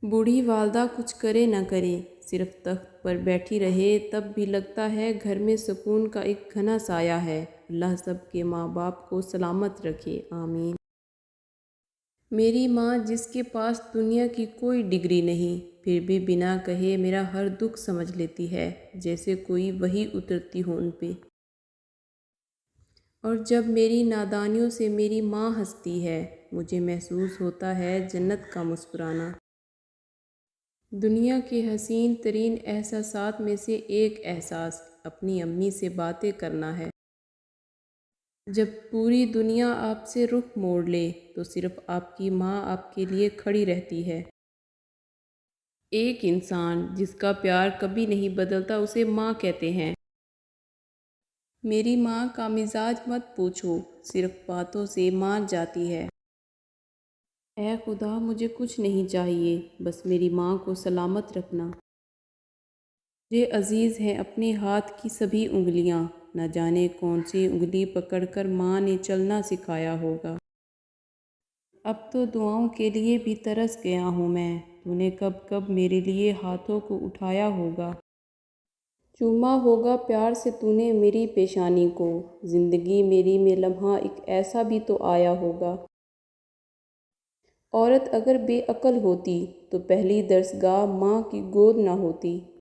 बूढ़ी वालदा कुछ करे न करे, सिर्फ तख्त पर बैठी रहे, तब भी लगता है घर में सुकून का एक घना साया है। अल्लाह सब के माँ बाप को सलामत रखे, आमीन। मेरी माँ, जिसके पास दुनिया की कोई डिग्री नहीं, फिर भी बिना कहे मेरा हर दुख समझ लेती है, जैसे कोई वही उतरती हो उन पे। और जब मेरी नादानियों से मेरी माँ हंसती है, मुझे महसूस होता है जन्नत का मुस्कुराना। दुनिया के हसीन तरीन एहसासात में से एक एहसास अपनी अम्मी से बातें करना है। जब पूरी दुनिया आपसे रुख मोड़ ले, तो सिर्फ आपकी माँ आपके लिए खड़ी रहती है। एक इंसान जिसका प्यार कभी नहीं बदलता, उसे माँ कहते हैं। मेरी माँ का मिजाज मत पूछो, सिर्फ बातों से मान जाती है। ऐ खुदा, मुझे कुछ नहीं चाहिए, बस मेरी माँ को सलामत रखना। मुझे अजीज़ हैं अपने हाथ की सभी उंगलियां, न जाने कौन सी उंगली पकड़कर माँ ने चलना सिखाया होगा। अब तो दुआओं के लिए भी तरस गया हूँ मैं, तूने कब कब मेरे लिए हाथों को उठाया होगा। चूमा होगा प्यार से तूने मेरी पेशानी को, ज़िंदगी मेरी में लम्हा एक ऐसा भी तो आया होगा। औरत अगर बेअक्ल होती, तो पहली दरसगाह माँ की गोद ना होती।